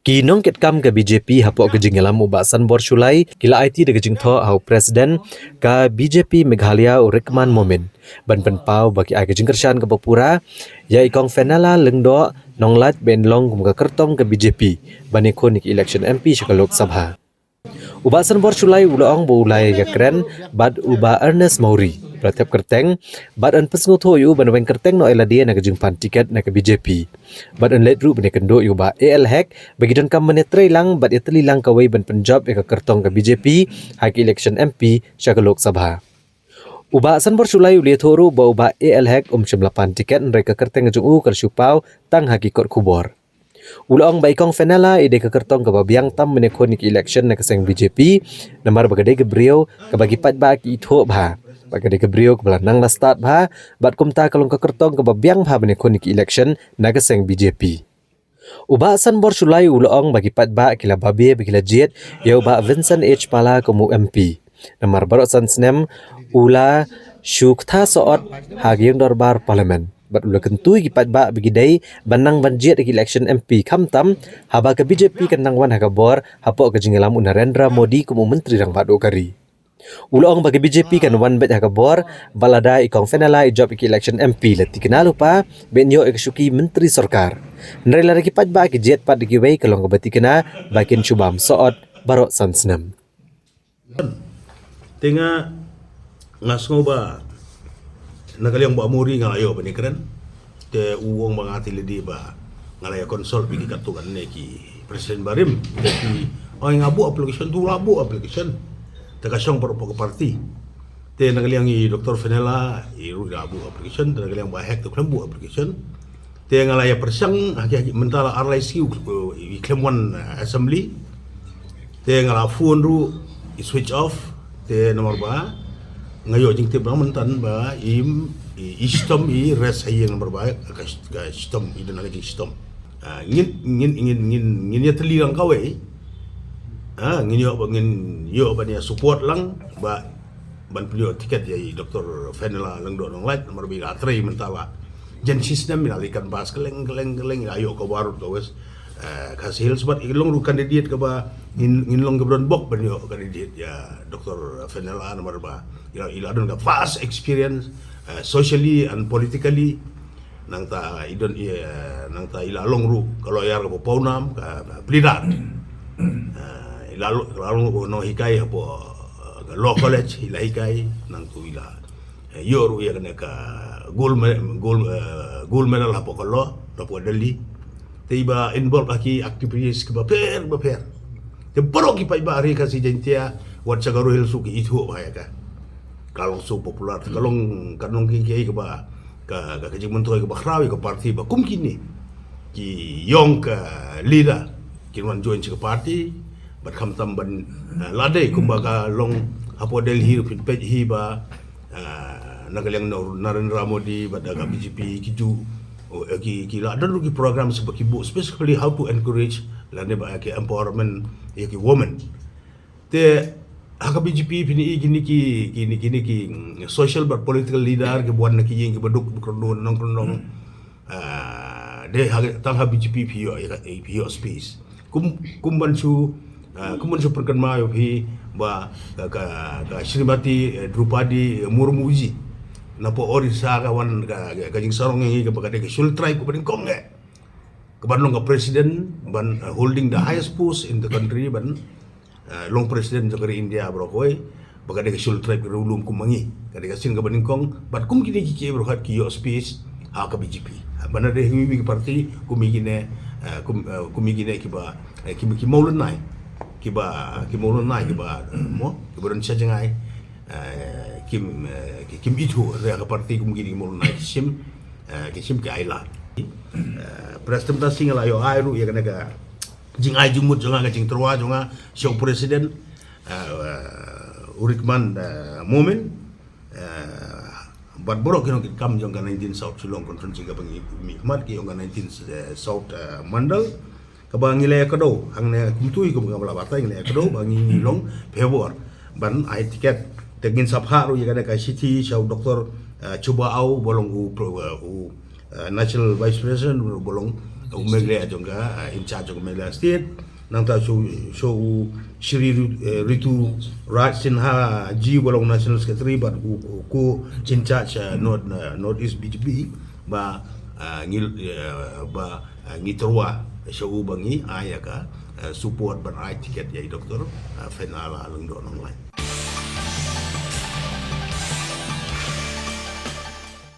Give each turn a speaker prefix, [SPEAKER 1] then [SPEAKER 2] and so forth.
[SPEAKER 1] Kinong ket kam ke BJP hapok ke jingelam ubasan bor sulai kila IT de gejing tho hau presiden ka BJP Meghalaya Urikman Momin ban pen pau bagi ai gejing kershan ke Papura ya ikong fenala lengdo nonglat benlong kum ke kertong ke BJP bani konik election MP ke Lok Sabha. Ubasan bor sulai ulang bo ulai ga kren bad uba Ernest Mauri Pratap kerteng bad an pesngo tho yu ban wen kerteng no eladia na gejing pan tiket na ke BJP bad an let ru bani kendo yu ba AL hack bagi dan kam menetre lang bad itali lang kawai ban Punjab ke kertong ke BJP hak election MP sya ke Lok Sabha. Ubasan bor sulai uli thoru ba uba AL hack 18 tiket mereka kerteng gejung u kersupau tang hakikot kubor. Ulang baikong fenala ide ke kertong ke babiang tam menekonik election na keseng BJP namar bagade ke brio ke bagi pat ba ki itho bha bagade ke brio ke belanang la start bha bat kumta kalong ke kertong ke babiang bha menekonik election na keseng BJP. Ubasan bor sulai ulang bagi pat ba kila babi bagi jet yau ba Vincent H Pala ke mu MP namar barosan snem ula syuktha soot hagiang dorbar parlimen bat ula kentui gipat ba begidai banang banjit ke election MP kamtam haba ke BJP kenang wan hagabor hapok ke jingelam Narendra Modi kumu menteri rang badu kari. Ulong bagi BJP kan wan bet hagabor balada ikong fenala job ke election MP leti kenal lupa benyo iksuki menteri sarkar. Nrela kipat ba ke jet pat giwei kalong beti kena bakin cubam soot barok sansnem.
[SPEAKER 2] Tengah ngasngo ba nagaliang ba muri nga ayo panikren te uwong mga atilidi ba ngalaya konsol bigi katugan ne ki presiden barim ki ay ngabu application tu labu application te kasong pro parti te nagaliang i Dr. Fenela i ru labu application te nagaliang ba hack tu klembu application te ngalaya persang haki mentala RIC i klemwan assembly te ngala phone ru i switch off te nomor ba ngayo jing tip mentan ba istom i res hayeng berbaik ka istom i dan lagi istom ngin ya teliang kawe ngin yo ba dia support lang ba ban pelio tiket ya Dr. Fenela lang do nang light nomor bi atre mentala jen sistem minalikan bas keleng ayo ka warut ka wes kasih sebab ilong ru kandidat ke ba inlong gebron bok benyo kandidat ya Dr. Fenela nomor ba ila adon ka vast experience socially and politically nang ta idon nang ta ila long ru kalau yar ko paunam ka plidat ila long no hikai po law college ila hikai nang tu ila yoru ya ka gold medal hapo ko law po dali tiba involve aki aktivitas ke baper te borok ki pai bari kasi jentia wat sagaru hil suki itu bahaya ka kalau su popular kalau kanong ki ke ba ka jing mentoi ke bakrawi ke parti ba kum kini ki yong ka leader kinwan join ke parti bat kham tam ban ladai kumbaga long hapo delhi pin page hi ba nagaliang Narendra Modi badaga BJP kiju ki ada lagi program seperti bu specifically how to encourage lane ba ki empowerment ki woman te haka BJP pini gini ki social but political leader ke buat nak ki baduk kondon nong de tang ha BJP pio space kumban su perkan mayo hi ba ka Srimati Drupadi Murmuji napo orisa kawan kajing sarong ngi ke bagade ke sultrai ko bading kong ke ban ka president ban holding the highest post in the country ban long president jogari India bro koi bagade ke sultrai ke ulum kumangi kade ka sin ka bading kong bat kum kini ki bro hat ki yo space ha ka BJP bana de himi parti kumigine ki ba ki maulan nai ki maulan nai ki ba mo ki baron sa jangai kim itu re parti kumgini mo na sim ke aila presentasi ngala yo airu ya kana ka jing ai jumut jonga ka jing terwa jonga show presiden Urikman Momin bat borok kino kam jonga 19 South Silong conference ka bangi mikmat ki jonga 19 South Mandal ka bangi le ka do hang ne kumtui ko ngala batai le ka do bangi long februar ban ai tiket tegin sabha ru ya ka city show Dr. Cuba au bolong national vice president bolong Umeglia juga in charge of Meghalaya State nang ta so Shri Ritu Raj Sinha Ji walong National Secretary but ku in charge North East BJP ba ngitorwa sa ubangi aya ka support ban ay tiket yai Dr. Fenala Langdo online.